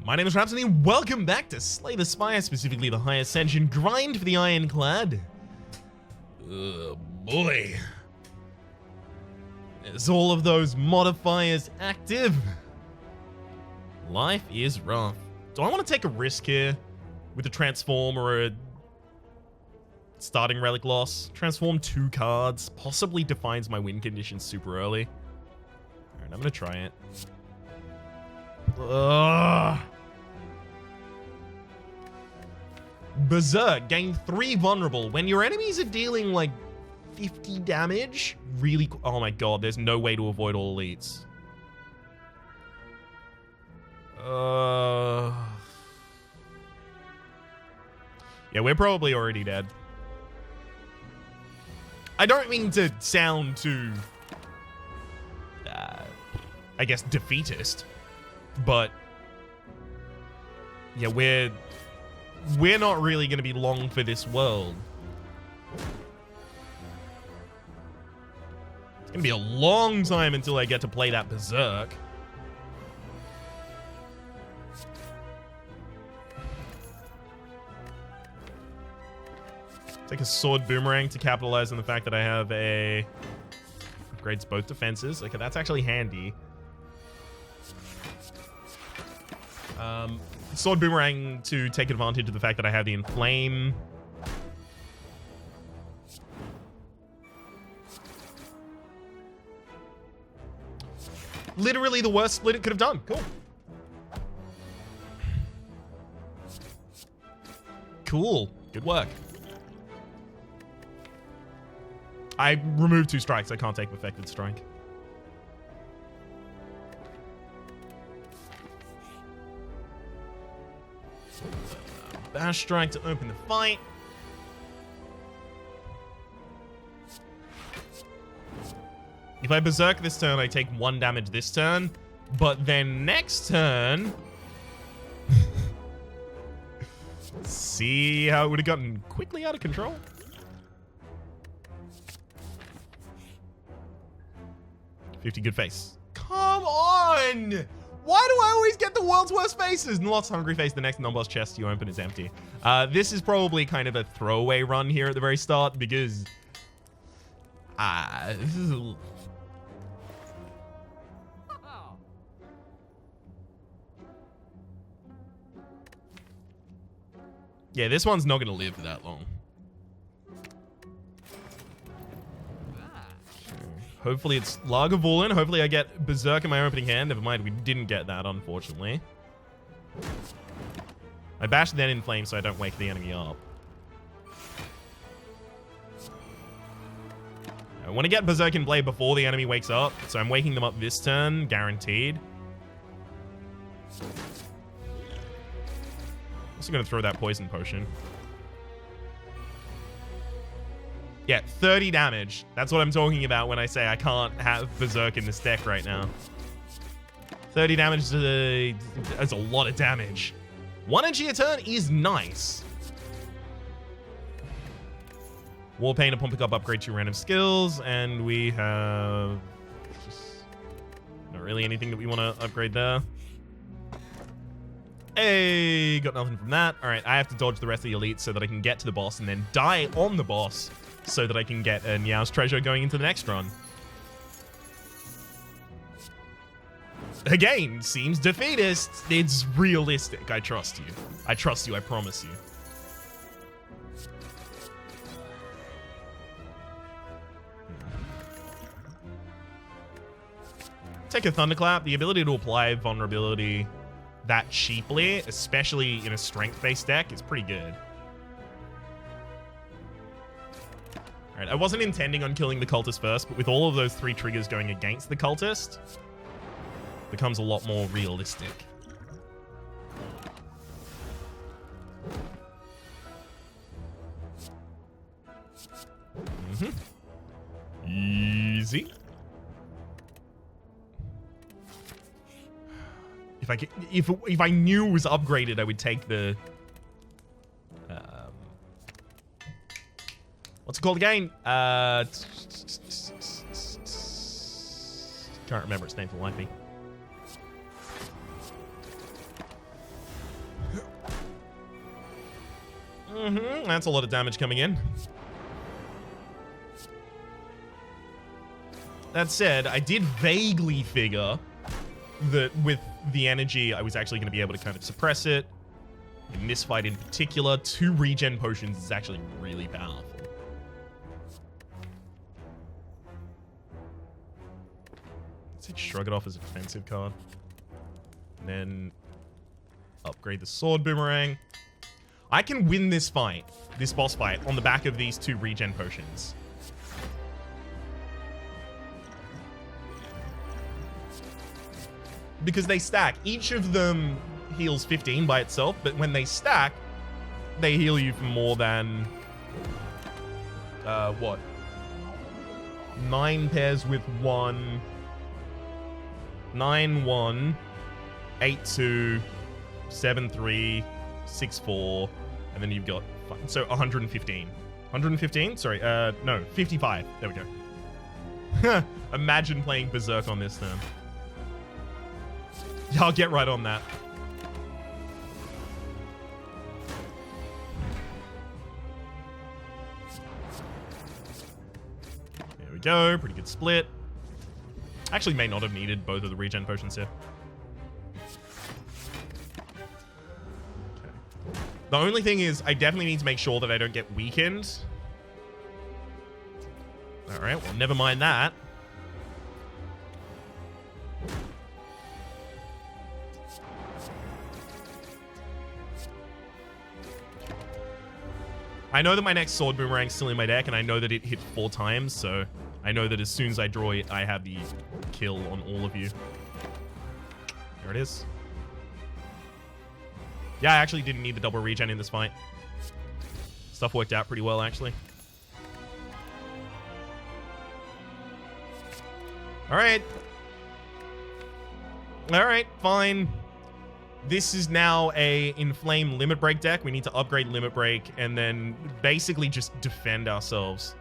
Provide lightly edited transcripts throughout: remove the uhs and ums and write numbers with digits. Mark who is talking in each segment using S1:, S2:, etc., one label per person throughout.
S1: My name is Rhapsody, and welcome back to Slay the Spire, specifically the High Ascension grind for the Ironclad. Oh boy. There's all of those modifiers active. Life is rough. Do I want to take a risk here with a transform or a starting relic loss? Transform 2 cards, possibly defines my win condition super early. Alright, I'm gonna try it. Ugh. Berserk, gain 3 vulnerable. When your enemies are dealing like 50 damage, really. Oh my god, there's no way to avoid all elites. Yeah, we're probably already dead. I don't mean to sound too, I guess, defeatist, but yeah, we're not really going to be long for this world. It's going to be a long time until I get to play that Berserk. Take a sword boomerang to capitalize on the fact that I have a upgrades both defenses. Okay, that's actually handy. Sword boomerang to take advantage of the fact that I have the inflame. Literally the worst split it could have done. Cool. Cool. Good work. I removed 2 strikes. I can't take perfected strike. Bash strike to open the fight. If I berserk this turn, I take 1 damage this turn, but then next turn, see how it would have gotten quickly out of control. $50 good face. Come on! Why do I always get the world's worst faces? And lost hungry face, the next non-boss chest you open is empty. This is probably kind of a throwaway run here at the very start because this is yeah, this one's not going to live for that long. Hopefully it's Lagavulin. Hopefully I get Berserk in my opening hand. Never mind, we didn't get that, unfortunately. I bash then in flame so I don't wake the enemy up. I want to get Berserk in play before the enemy wakes up, so I'm waking them up this turn, guaranteed. Also going to throw that poison potion. Yeah, 30 damage. That's what I'm talking about when I say I can't have Berserk in this deck right now. 30 damage is a lot of damage. 1 energy a turn is nice. Warpaint upon pickup upgrade 2 random skills, and we have just not really anything that we want to upgrade there. Hey, got nothing from that. All right, I have to dodge the rest of the elites so that I can get to the boss and then die on the boss, so that I can get a Niao's treasure going into the next run. Again, seems defeatist. It's realistic. I trust you. I trust you, I promise you. Take a Thunderclap. The ability to apply vulnerability that cheaply, especially in a strength-based deck, is pretty good. I wasn't intending on killing the cultist first, but with all of those 3 triggers going against the cultist, it becomes a lot more realistic. Easy. If I knew it was upgraded, I would take the what's it called again? Can't remember its name for the life of me. That's a lot of damage coming in. That said, I did vaguely figure that with the energy, I was actually going to be able to kind of suppress it. In this fight in particular, 2 regen potions is actually really powerful. Let's shrug it off as a defensive card. And then upgrade the sword boomerang. I can win this fight, this boss fight, on the back of these 2 regen potions. Because they stack. Each of them heals 15 by itself, but when they stack, they heal you for more than... what? 9 pairs with 1... 9, 1, 8, 2, 7, 3, 6, 4, and then you've got... So 115. 115? Sorry, no, 55. There we go. Imagine playing Berserk on this then. Yeah, I'll get right on that. There we go. Pretty good split. Actually may not have needed both of the regen potions here. Okay. The only thing is I definitely need to make sure that I don't get weakened. Alright, well, never mind that. I know that my next sword boomerang's still in my deck, and I know that it hit 4 times, so I know that as soon as I draw it, I have the kill on all of you. There it is. Yeah, I actually didn't need the double regen in this fight. Stuff worked out pretty well, actually. Alright. Alright, fine. This is now a Inflame Limit Break deck. We need to upgrade Limit Break and then basically just defend ourselves.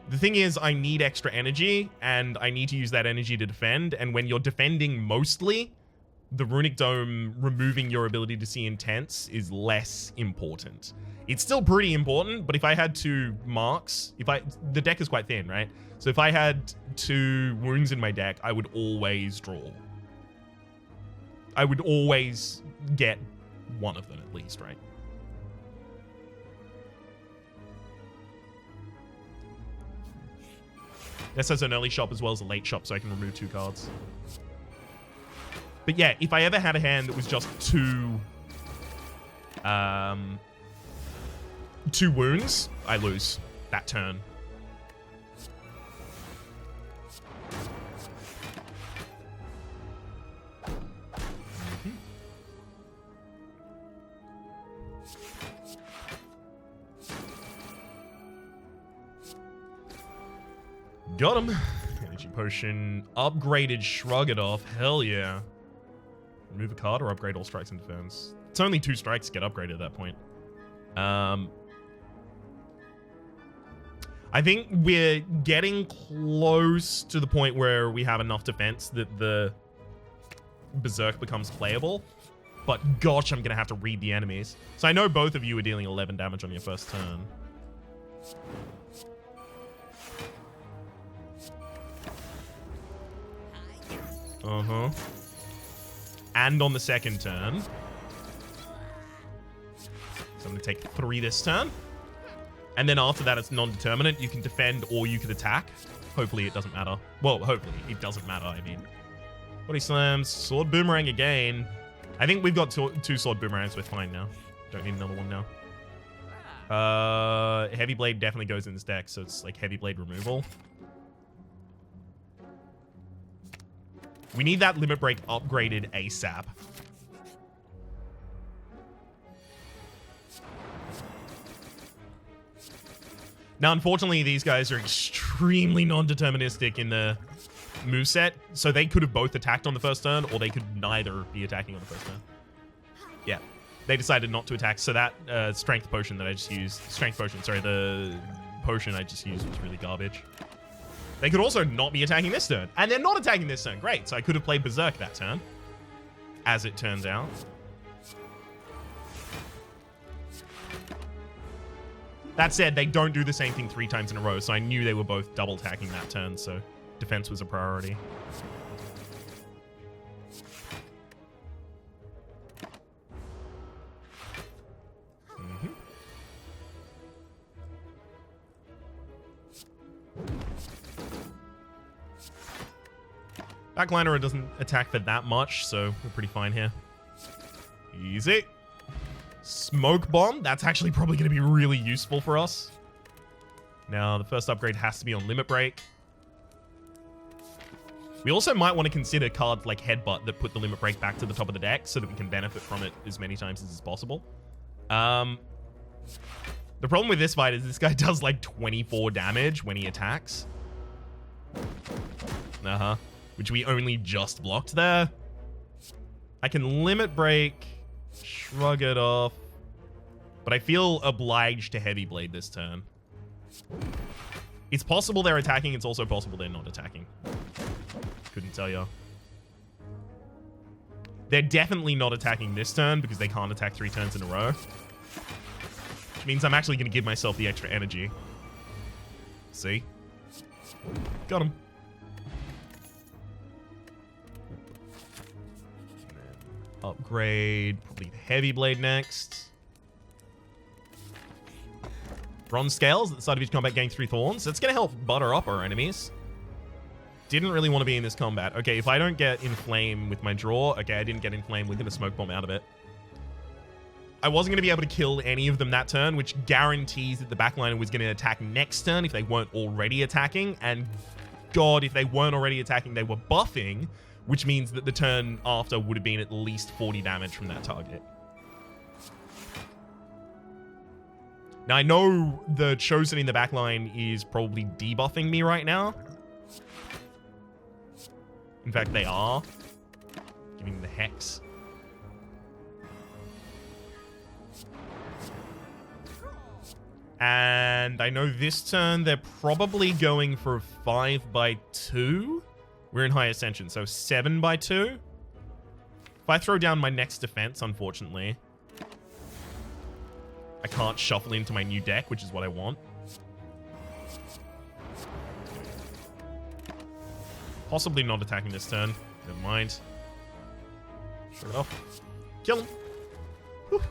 S1: The thing is, I need extra energy, and I need to use that energy to defend, and when you're defending mostly, the Runic Dome removing your ability to see intense is less important. It's still pretty important, but if I had 2 marks, the deck is quite thin, right? So if I had 2 wounds in my deck, I would always draw. I would always get one of them at least, right? This has an early shop as well as a late shop, so I can remove 2 cards. But yeah, if I ever had a hand that was just 2 wounds, I lose that turn. Got him. Energy potion. Upgraded Shrug It Off. Hell yeah. Remove a card or upgrade all strikes and defense. It's only 2 strikes to get upgraded at that point. I think we're getting close to the point where we have enough defense that the Berserk becomes playable. But gosh, I'm going to have to read the enemies. So I know both of you are dealing 11 damage on your first turn. Uh-huh. And on the second turn. So I'm going to take 3 this turn. And then after that, it's non-determinate. You can defend or you can attack. Hopefully it doesn't matter. Well, hopefully it doesn't matter, I mean. Body slams. Sword boomerang again. I think we've got 2 sword boomerangs. We're fine now. Don't need another one now. Heavy blade definitely goes in this deck. So it's like heavy blade removal. We need that limit break upgraded ASAP. Now, unfortunately, these guys are extremely non-deterministic in the moveset, so they could have both attacked on the first turn, or they could neither be attacking on the first turn. Yeah, they decided not to attack, so that strength potion that I just used, the potion I just used was really garbage. They could also not be attacking this turn. And they're not attacking this turn. Great. So I could have played Berserk that turn. As it turns out. That said, they don't do the same thing 3 times in a row, so I knew they were both double attacking that turn, so defense was a priority. Backliner doesn't attack for that much, so we're pretty fine here. Easy. Smoke Bomb. That's actually probably going to be really useful for us. Now, the first upgrade has to be on Limit Break. We also might want to consider cards like Headbutt that put the Limit Break back to the top of the deck so that we can benefit from it as many times as is possible. The problem with this fight is this guy does like 24 damage when he attacks. Which we only just blocked there. I can Limit Break, shrug it off, but I feel obliged to Heavy Blade this turn. It's possible they're attacking, it's also possible they're not attacking. Couldn't tell you. They're definitely not attacking this turn because they can't attack 3 turns in a row. Which means I'm actually going to give myself the extra energy. See? Got him. Upgrade, probably Heavy Blade next. Bronze Scales at the start of each combat gain 3 thorns. That's going to help butter up our enemies. Didn't really want to be in this combat. Okay, if I don't get Inflame with my draw... Okay, I didn't get Inflame. We're going to Smoke Bomb out of it. I wasn't going to be able to kill any of them that turn, which guarantees that the backliner was going to attack next turn if they weren't already attacking. And God, if they weren't already attacking, they were buffing, which means that the turn after would have been at least 40 damage from that target. Now, I know the Chosen in the backline is probably debuffing me right now. In fact, they are. Giving the Hex. And I know this turn they're probably going for 5x2. We're in High Ascension, so 7x2. If I throw down my next defense, unfortunately, I can't shuffle into my new deck, which is what I want. Possibly not attacking this turn. Never mind. Shut it off. Kill him. Whew.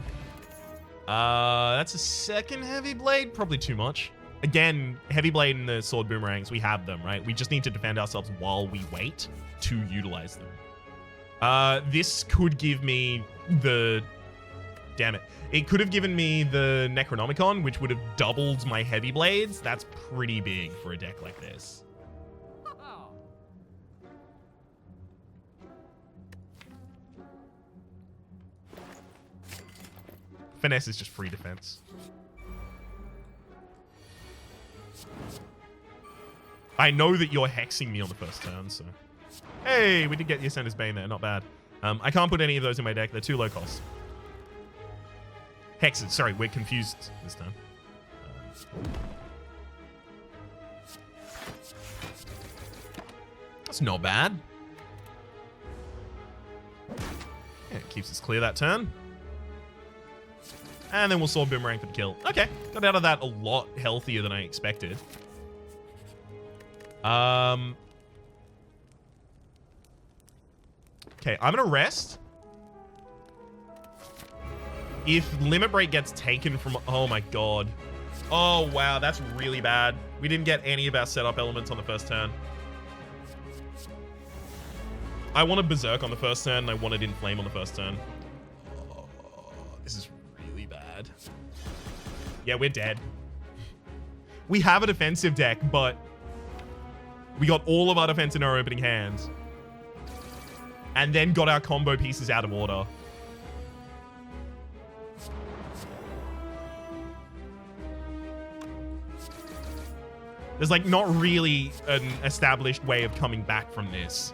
S1: That's a second Heavy Blade. Probably too much. Again, Heavy Blade and the Sword Boomerangs, we have them, right? We just need to defend ourselves while we wait to utilize them. This could give me the... Damn it. It could have given me the Necronomicon, which would have doubled my Heavy Blades. That's pretty big for a deck like this. Finesse is just free defense. I know that you're hexing me on the first turn, so... Hey, we did get the Ascender's Bane there. Not bad. I can't put any of those in my deck. They're too low cost. Hexes. Sorry, we're confused this time. That's not bad. Yeah, it keeps us clear that turn. And then we'll Sword Boomerang for the kill. Okay, got out of that a lot healthier than I expected. Okay, I'm gonna rest. If Limit Break gets taken from... Oh my god. Oh wow, that's really bad. We didn't get any of our setup elements on the first turn. I wanted Berserk on the first turn, and I wanted Inflame on the first turn. Oh, this is really bad. Yeah, we're dead. We have a defensive deck, but we got all of our defense in our opening hand. And then got our combo pieces out of order. There's like not really an established way of coming back from this.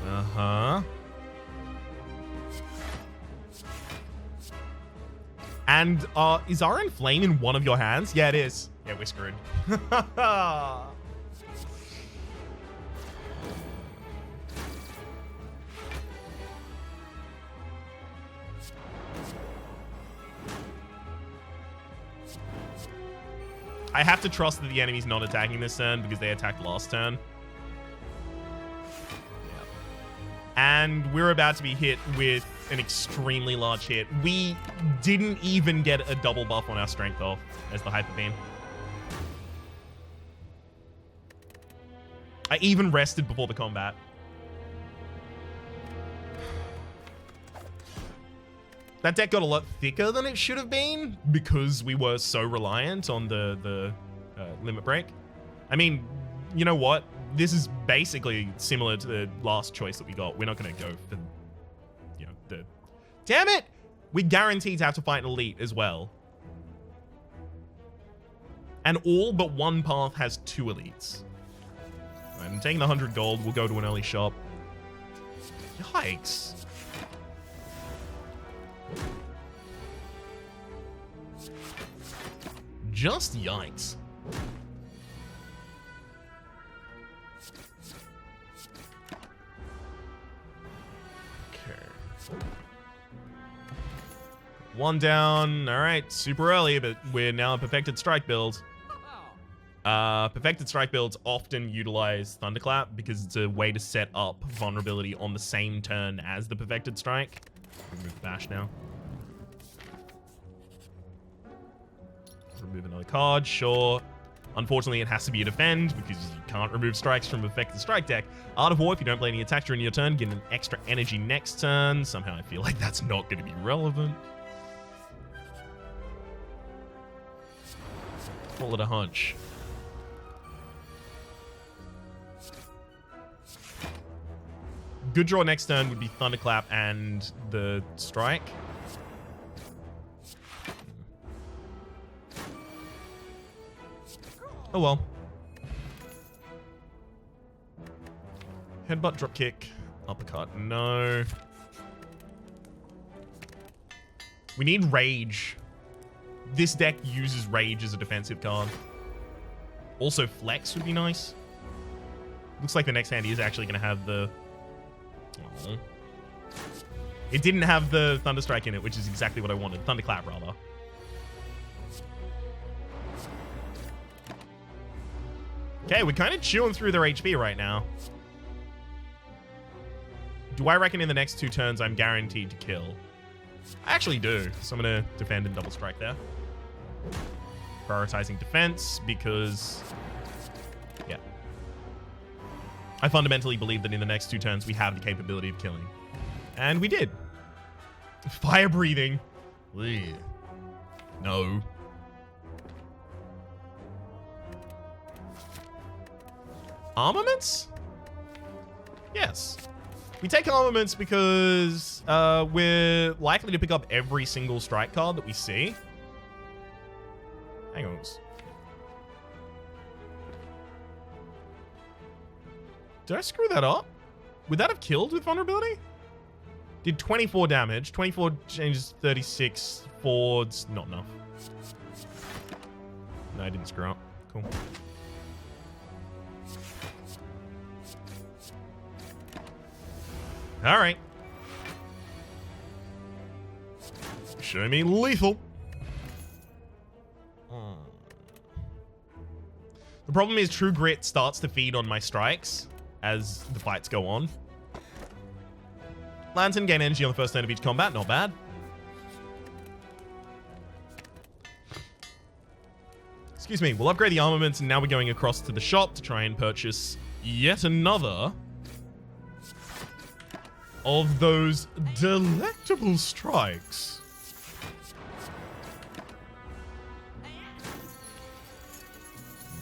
S1: Uh-huh. And is our Inflame in one of your hands? Yeah, it is. Yeah, we're screwed. I have to trust that the enemy's not attacking this turn because they attacked last turn. Yeah. And we're about to be hit with an extremely large hit. We didn't even get a double buff on our strength off as the Hyper Beam. I even rested before the combat. That deck got a lot thicker than it should have been because we were so reliant on the limit break. I mean, you know what? This is basically similar to the last choice that we got. We're not going to go for, you know, the... Damn it! We're guaranteed to have to fight an elite as well. And all but one path has 2 elites. Right, I'm taking the 100 gold. We'll go to an early shop. Yikes. Just yikes. Okay. One down. All right, super early, but we're now a Perfected Strike build. Perfected Strike builds often utilize Thunderclap because it's a way to set up vulnerability on the same turn as the Perfected Strike. Remove the bash now. Remove another card, sure. Unfortunately, it has to be a defend because you can't remove strikes from Perfected Strike deck. Art of War, if you don't play any attacks during your turn, get an extra energy next turn. Somehow I feel like that's not going to be relevant. Call it a hunch. Good draw next turn would be Thunderclap and the Strike. Oh well. Headbutt, drop kick, uppercut. No. We need Rage. This deck uses Rage as a defensive card. Also, Flex would be nice. Looks like the next hand is actually going to have the... Oh. It didn't have the Thunderstrike in it, which is exactly what I wanted. Thunderclap, rather. Okay, we're kind of chewing through their HP right now. Do I reckon in the next 2 turns I'm guaranteed to kill? I actually do. So I'm going to defend and double strike there. Prioritizing defense because... yeah. I fundamentally believe that in the next 2 turns we have the capability of killing. And we did. Fire breathing. Ugh. No. Armaments? Yes. We take armaments because we're likely to pick up every single strike card that we see. Hang on. Did I screw that up? Would that have killed with vulnerability? Did 24 damage. 24 changes 36. Fords. Not enough. No, I didn't screw up. Cool. All right. Show me lethal. The problem is True Grit starts to feed on my strikes as the fights go on. Lantern, gain energy on the first turn of each combat. Not bad. Excuse me. We'll upgrade the armaments, and now we're going across to the shop to try and purchase yet another of those delectable strikes.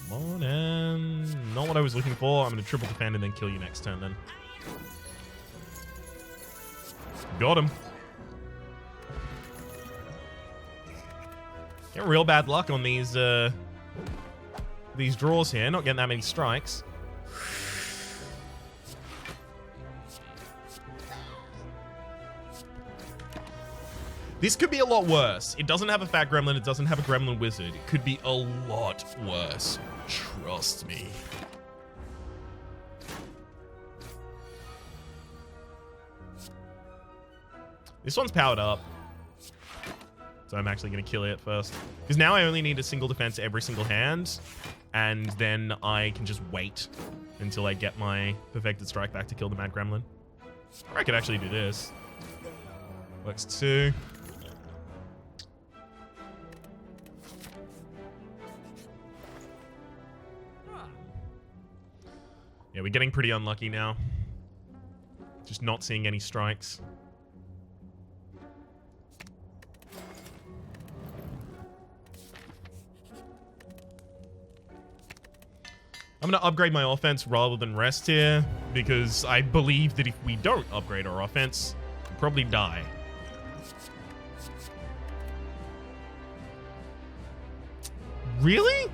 S1: Come on, and not what I was looking for. I'm going to triple defend and then kill you next turn then. Got him. Getting real bad luck on these draws here. Not getting that many strikes. This could be a lot worse. It doesn't have a fat gremlin. It doesn't have a gremlin wizard. It could be a lot worse. Trust me. This one's powered up. So I'm actually going to kill it first. Because now I only need a single defense every single hand. And then I can just wait until I get my perfected strike back to kill the Mad Gremlin. Or I could actually do this. Works too. Yeah, we're getting pretty unlucky now. Just not seeing any strikes. I'm going to upgrade my offense rather than rest here, because I believe that if we don't upgrade our offense, we'll probably die. Really?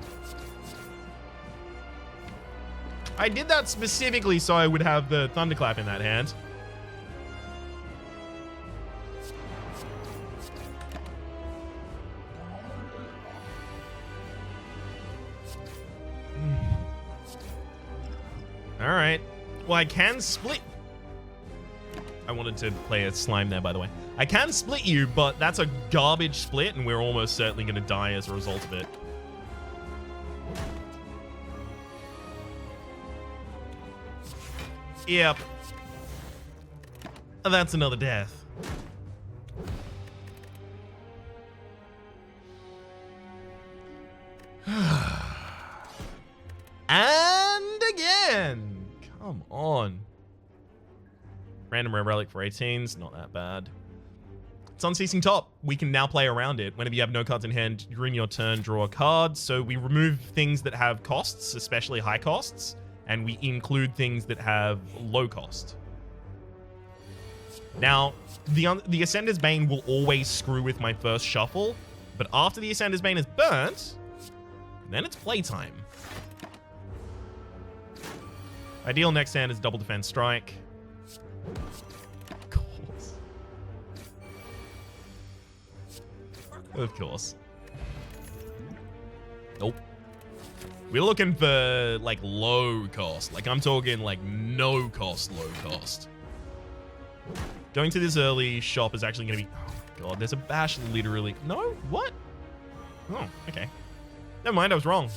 S1: I did that specifically so I would have the Thunderclap in that hand. Alright. Well, I can split. I wanted to play a slime there, by the way. I can split you, but that's a garbage split, and we're almost certainly going to die as a result of it. Yep. That's another death. And again. Come on. Random rare relic for 18s. Not that bad. It's Unceasing Top. We can now play around it. Whenever you have no cards in hand, during your turn, draw a card. So we remove things that have costs, especially high costs. And we include things that have low cost. Now, the Ascender's Bane will always screw with my first shuffle, but after the Ascender's Bane is burnt, then it's playtime. Ideal next hand is double defense strike. Of course. Of course. Nope. We're looking for, like, low cost. Like, I'm talking, like, no cost, low cost. Going to this early shop is actually going to be... Oh, my God. There's a bash literally... No? What? Oh, okay. Never mind. I was wrong.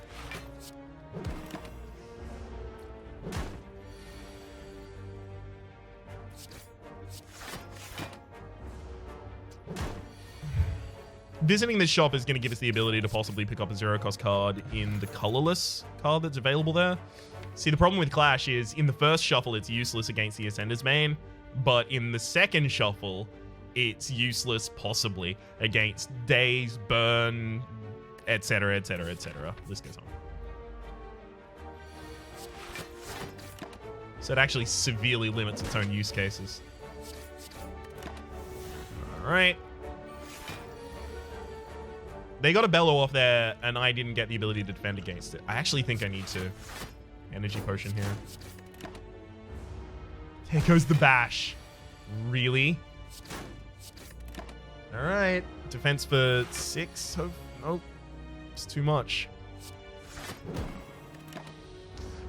S1: Visiting this shop is going to give us the ability to possibly pick up a zero-cost card in the colorless card that's available there. See, the problem with Clash is in the first shuffle, it's useless against the Ascender's Bane, but in the second shuffle, it's useless possibly against Daze, Burn, etc., etc., etc. List goes on. So it actually severely limits its own use cases. All right. They got a bellow off there, and I didn't get the ability to defend against it. I actually think I need to. Energy potion here. There goes the bash. Really? All right. Defense for 6. Nope. It's too much.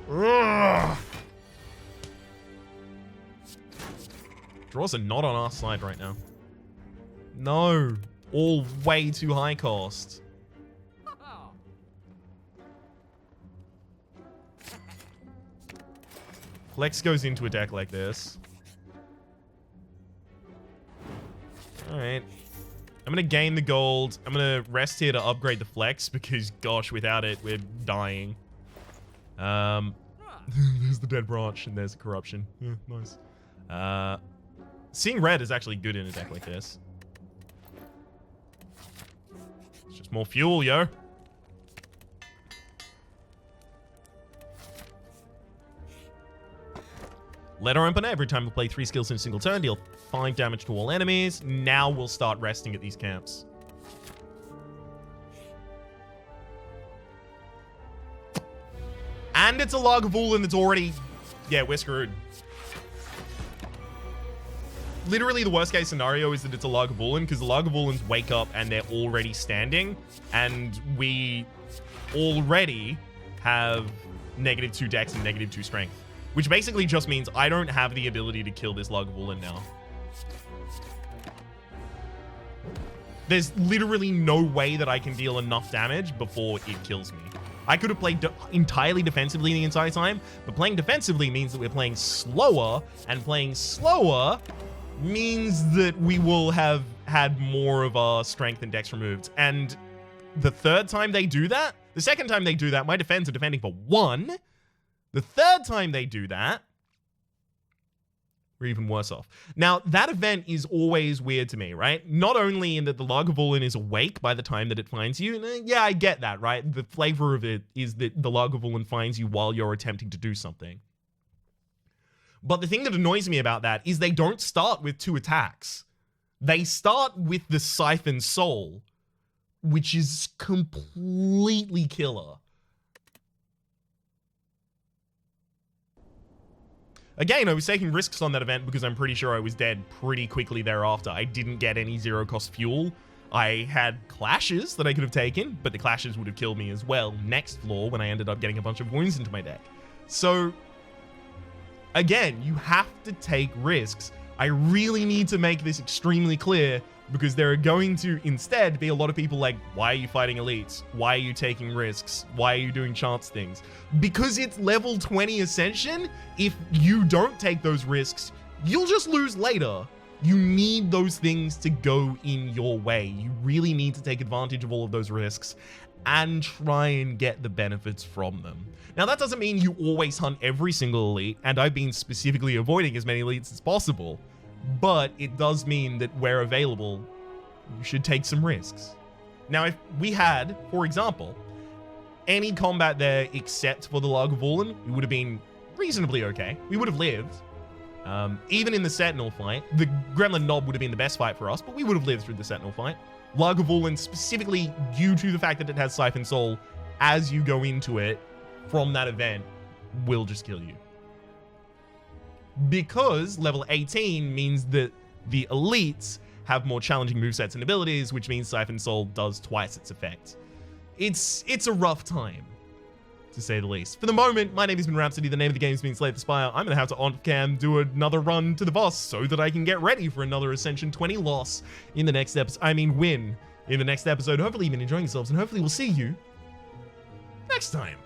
S1: Ugh. Draws are not on our side right now. No. All way too high cost. Flex goes into a deck like this. Alright. I'm going to gain the gold. I'm going to rest here to upgrade the Flex because, gosh, without it, we're dying. There's the dead branch and there's the corruption. Yeah, nice. Seeing red is actually good in a deck like this. It's just more fuel, yo. Letter Opener. Every time we play 3 skills in a single turn, deal 5 damage to all enemies. Now we'll start resting at these camps. And it's a Lagavulin that's already... Yeah, we're screwed. Literally, the worst case scenario is that it's a Lagavulin, because the Lagavulins wake up and they're already standing, and we already have -2 dex and -2 strength. Which basically just means I don't have the ability to kill this Lagavulin now. There's literally no way that I can deal enough damage before it kills me. I could have played entirely defensively the entire time, but playing defensively means that we're playing slower, and playing slower means that we will have had more of our strength and dex removed. And the third time they do that, the second time they do that, my defense are defending for 1. The third time they do that, we're even worse off. Now, that event is always weird to me, right? Not only in that the Lagavulin is awake by the time that it finds you. Yeah, I get that, right? The flavor of it is that the Lagavulin finds you while you're attempting to do something. But the thing that annoys me about that is they don't start with 2 attacks. They start with the Siphon Soul, which is completely killer. Again, I was taking risks on that event because I'm pretty sure I was dead pretty quickly thereafter. I didn't get any zero-cost fuel. I had clashes that I could have taken, but the clashes would have killed me as well next floor when I ended up getting a bunch of wounds into my deck. So, again, you have to take risks. I really need to make this extremely clear because there are going to instead be a lot of people like, why are you fighting elites? Why are you taking risks? Why are you doing chance things? Because it's level 20 Ascension, if you don't take those risks, you'll just lose later. You need those things to go in your way. You really need to take advantage of all of those risks and try and get the benefits from them. Now, that doesn't mean you always hunt every single elite, and I've been specifically avoiding as many elites as possible. But it does mean that where available, you should take some risks. Now, if we had, for example, any combat there except for the Lagavulin, we would have been reasonably okay. We would have lived. Even in the Sentinel fight, the Gremlin Knob would have been the best fight for us, but we would have lived through the Sentinel fight. Lagavulin, specifically due to the fact that it has Siphon Soul, as you go into it from that event, will just kill you. Because level 18 means that the elites have more challenging movesets and abilities, which means Siphon Soul does twice its effect. It's a rough time, to say the least. For the moment, my name has been Rhapsody, the name of the game has been Slay the Spire. I'm gonna have to on-cam do another run to the boss so that I can get ready for another Ascension 20 loss in the next episode. Win in the next episode. Hopefully you've been enjoying yourselves, and hopefully we'll see you next time.